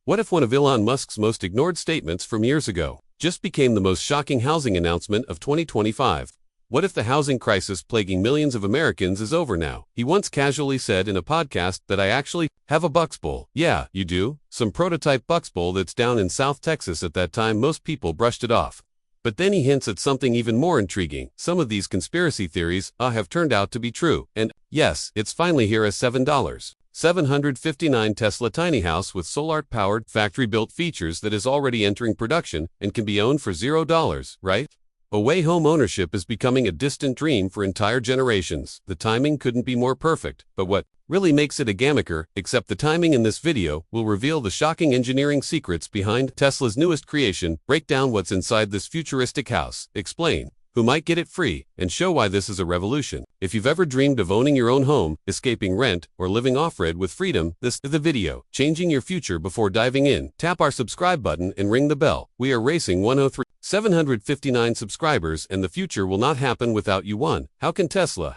What if one of Elon Musk's most ignored statements from years ago just became the most shocking housing announcement of 2025? What if the housing crisis plaguing millions of Americans is over now? He once casually said in a podcast that I actually have a Boxabl. Yeah, you do? Some prototype Boxabl that's down in South Texas. At that time, most people brushed it off. But then he hints at something even more intriguing. Some of these conspiracy theories have turned out to be true. And yes, it's finally here as $7.759 Tesla tiny house with solar-powered, factory-built features that is already entering production and can be owned for $0, right? Away home ownership is becoming a distant dream for entire generations. The timing couldn't be more perfect, but what really makes it a gamicker, except the timing in this video, will reveal the shocking engineering secrets behind Tesla's newest creation, break down what's inside this futuristic house, explain who might get it free, and show why this is a revolution. If you've ever dreamed of owning your own home, escaping rent, or living off-grid with freedom, this is the video. Changing your future. Before diving in, tap our subscribe button and ring the bell. We are racing 103,759 subscribers, and the future will not happen without you. How can Tesla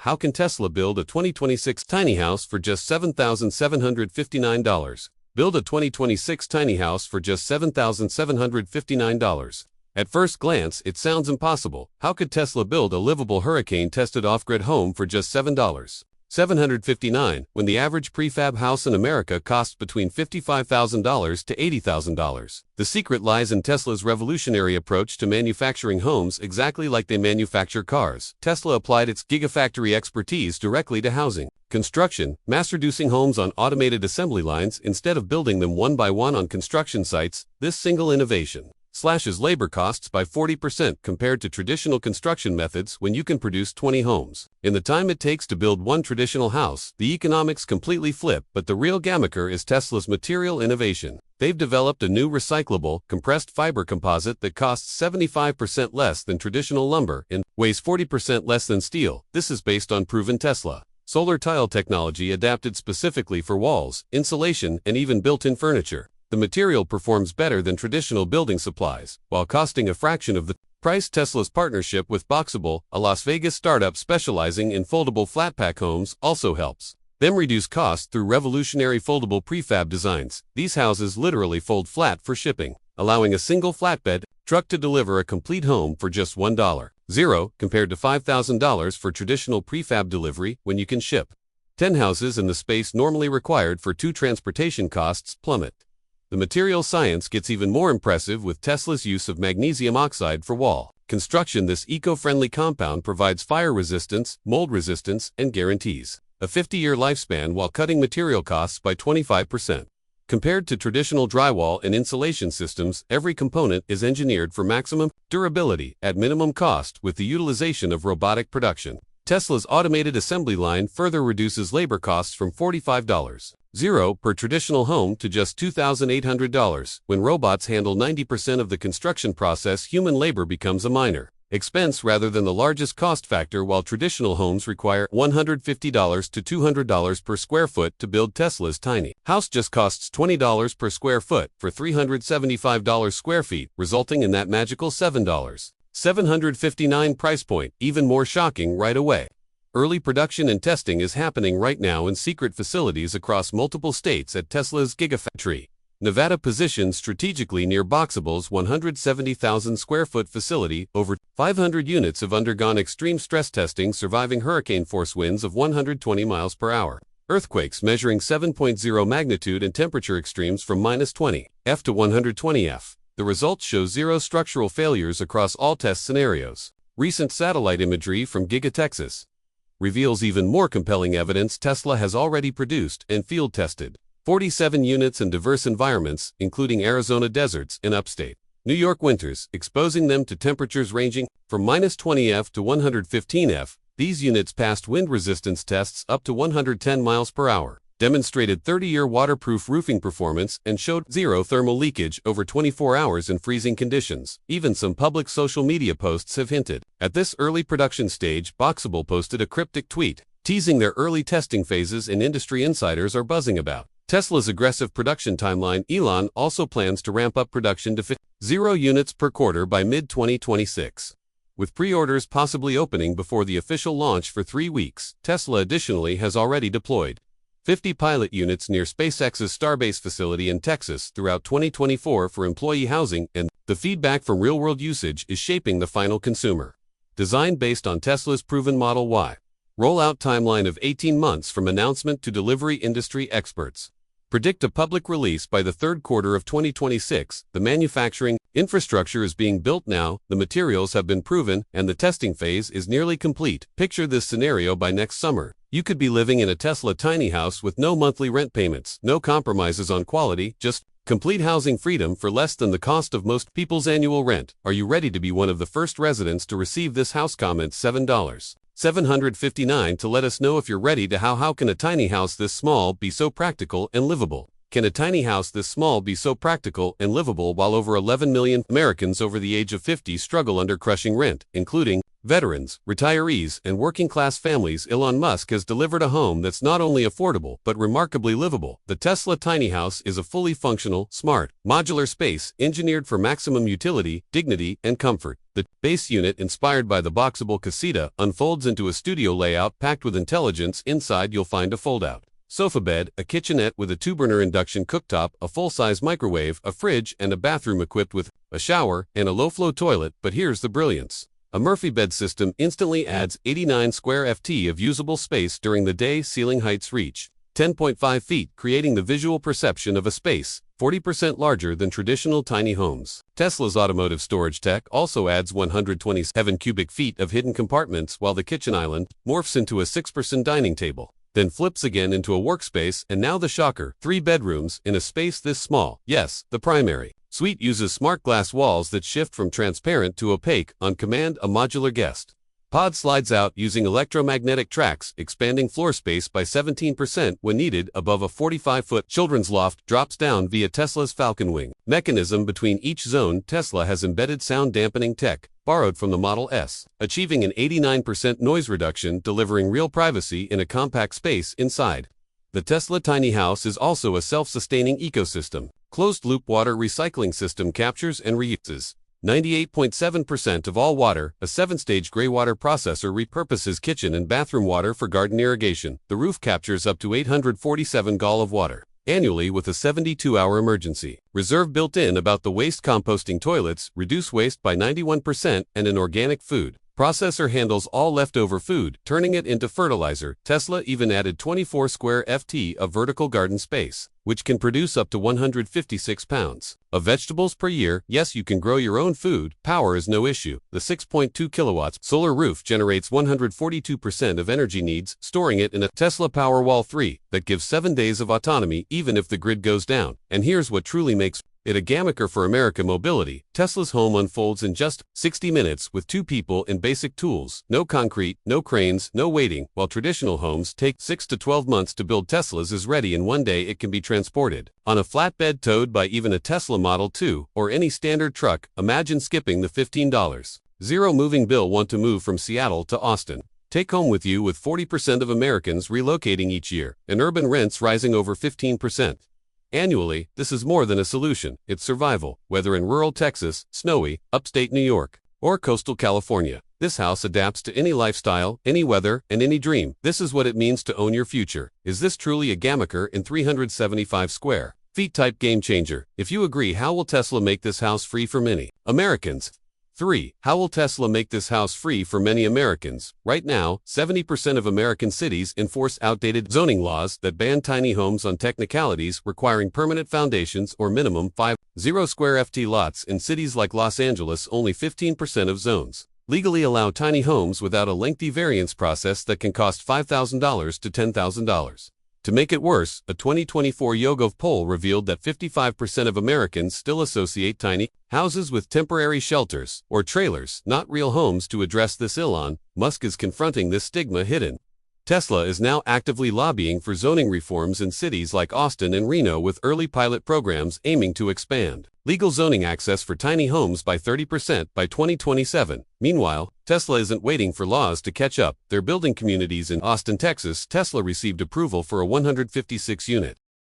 build a 2026 tiny house for just $7,759? Build a 2026 tiny house for just $7,759. At first glance, it sounds impossible. How could Tesla build a livable hurricane-tested off-grid home for just $7,759 when the average prefab house in America costs between $55,000 to $80,000? The secret lies in Tesla's revolutionary approach to manufacturing homes exactly like they manufacture cars. Tesla applied its gigafactory expertise directly to housing construction, mass-producing homes on automated assembly lines instead of building them one by one on construction sites. This single innovation slashes labor costs by 40% compared to traditional construction methods when you can produce 20 homes in the time it takes to build one traditional house. The economics completely flip, but the real gamicker is Tesla's material innovation. They've developed a new recyclable, compressed fiber composite that costs 75% less than traditional lumber and weighs 40% less than steel. This is based on proven Tesla solar tile technology adapted specifically for walls, insulation, and even built-in furniture. The material performs better than traditional building supplies, while costing a fraction of the price. Tesla's partnership with Boxabl, a Las Vegas startup specializing in foldable flat-pack homes, also helps them reduce costs through revolutionary foldable prefab designs. These houses literally fold flat for shipping, allowing a single flatbed truck to deliver a complete home for just $1.00 compared to $5,000 for traditional prefab delivery. When you can ship 10 houses in the space normally required for 2, transportation costs plummet. The material science gets even more impressive with Tesla's use of magnesium oxide for wall construction. This eco-friendly compound provides fire resistance, mold resistance, and guarantees a 50-year lifespan while cutting material costs by 25%. Compared to traditional drywall and insulation systems, every component is engineered for maximum durability at minimum cost with the utilization of robotic production. Tesla's automated assembly line further reduces labor costs from $45.00 per traditional home to just $2,800. When robots handle 90% of the construction process, human labor becomes a minor expense rather than the largest cost factor. While traditional homes require $150 to $200 per square foot to build, Tesla's tiny house just costs $20 per square foot for $375 square feet, resulting in that magical $7.759 price point. Even more shocking right away. Early production and testing is happening right now in secret facilities across multiple states at Tesla's Gigafactory, Nevada, positioned strategically near Boxabl's 170,000 square foot facility. Over 500 units have undergone extreme stress testing, surviving hurricane force winds of 120 miles per hour, earthquakes measuring 7.0 magnitude, and temperature extremes from -20 F to 120 F. The results show 0 structural failures across all test scenarios. Recent satellite imagery from Giga Texas reveals even more compelling evidence. Tesla has already produced and field-tested 47 units in diverse environments, including Arizona deserts and upstate New York winters, exposing them to temperatures ranging from -20 F to 115 F. These units passed wind resistance tests up to 110 miles per hour, demonstrated 30-year waterproof roofing performance, and showed 0 thermal leakage over 24 hours in freezing conditions. Even some public social media posts have hinted at this early production stage. Boxabl posted a cryptic tweet teasing their early testing phases, and industry insiders are buzzing about Tesla's aggressive production timeline. Elon also plans to ramp up production to 0 units per quarter by mid-2026, with pre-orders possibly opening before the official launch for 3 weeks. Tesla additionally has already deployed 50 pilot units near SpaceX's Starbase facility in Texas throughout 2024 for employee housing, and the feedback from real-world usage is shaping the final consumer. Designed based on Tesla's proven Model Y. Rollout timeline of 18 months from announcement to delivery. Industry experts predict a public release by the third quarter of 2026. The manufacturing infrastructure is being built now, the materials have been proven, and the testing phase is nearly complete. Picture this scenario by next summer. You could be living in a Tesla tiny house with no monthly rent payments, no compromises on quality, just complete housing freedom for less than the cost of most people's annual rent. Are you ready to be one of the first residents to receive this house? Comment $7.759 to let us know if you're ready to. How can a tiny house this small be so practical and livable? Can a tiny house this small be so practical and livable while over 11 million Americans over the age of 50 struggle under crushing rent, including veterans, retirees, and working-class families? Elon Musk has delivered a home that's not only affordable but remarkably livable. The Tesla tiny house is a fully functional, smart, modular space engineered for maximum utility, dignity, and comfort. The base unit, inspired by the Boxabl casita, unfolds into a studio layout packed with intelligence. Inside you'll find a fold-out sofa bed, a kitchenette with a two-burner induction cooktop, a full-size microwave, a fridge, and a bathroom equipped with a shower and a low-flow toilet. But here's the brilliance. A Murphy bed system instantly adds 89 square ft of usable space during the day. Ceiling heights reach 10.5 feet, creating the visual perception of a space 40% larger than traditional tiny homes. Tesla's automotive storage tech also adds 127 cubic feet of hidden compartments, while the kitchen island morphs into a 6-person dining table, then flips again into a workspace. And now the shocker, 3 bedrooms in a space this small. Yes, the primary suite uses smart glass walls that shift from transparent to opaque on command. A modular guest pod slides out using electromagnetic tracks, expanding floor space by 17% when needed. Above, a 45-foot children's loft drops down via Tesla's Falcon Wing mechanism between each zone. Tesla has embedded sound dampening tech borrowed from the Model S, achieving an 89% noise reduction, delivering real privacy in a compact space inside. The Tesla tiny house is also a self-sustaining ecosystem. Closed-loop water recycling system captures and reuses 98.7% of all water. A 7-stage gray water processor repurposes kitchen and bathroom water for garden irrigation. The roof captures up to 847 gal of water annually with a 72-hour emergency reserve built in. About the waste, composting toilets reduce waste by 91%, and an organic food processor handles all leftover food, turning it into fertilizer. Tesla even added 24 square ft of vertical garden space, which can produce up to 156 pounds of vegetables per year. Yes, you can grow your own food. Power is no issue. The 6.2 kilowatts solar roof generates 142% of energy needs, storing it in a Tesla Powerwall 3 that gives 7 days of autonomy even if the grid goes down. And here's what truly makes it a gammaker for America mobility. Tesla's home unfolds in just 60 minutes with 2 people and basic tools. No concrete, no cranes, no waiting. While traditional homes take 6 to 12 months to build, Tesla's is ready in one day. It can be transported on a flatbed, towed by even a Tesla Model 2 or any standard truck. Imagine skipping the $15.0 moving bill. Want to move from Seattle to Austin? Take home with you, with 40% of Americans relocating each year, and urban rents rising over 15% annually. This is more than a solution, it's survival. Whether in rural Texas, snowy, upstate New York, or coastal California, this house adapts to any lifestyle, any weather, and any dream. This is what it means to own your future. Is this truly a gammaker in 375 square feet type game changer? If you agree, how will Tesla make this house free for many Americans? 3. How will Tesla make this house free for many Americans? Right now, 70% of American cities enforce outdated zoning laws that ban tiny homes on technicalities, requiring permanent foundations or minimum 50 square ft lots. In cities like Los Angeles, only 15% of zones legally allow tiny homes without a lengthy variance process that can cost $5,000 to $10,000. To make it worse, a 2024 YouGov poll revealed that 55% of Americans still associate tiny houses with temporary shelters or trailers, not real homes. To address this, Elon Musk is confronting this stigma hidden. Tesla is now actively lobbying for zoning reforms in cities like Austin and Reno, with early pilot programs aiming to expand legal zoning access for tiny homes by 30% by 2027. Meanwhile, Tesla isn't waiting for laws to catch up. They're building communities in Austin, Texas. Tesla received approval for a 156-unit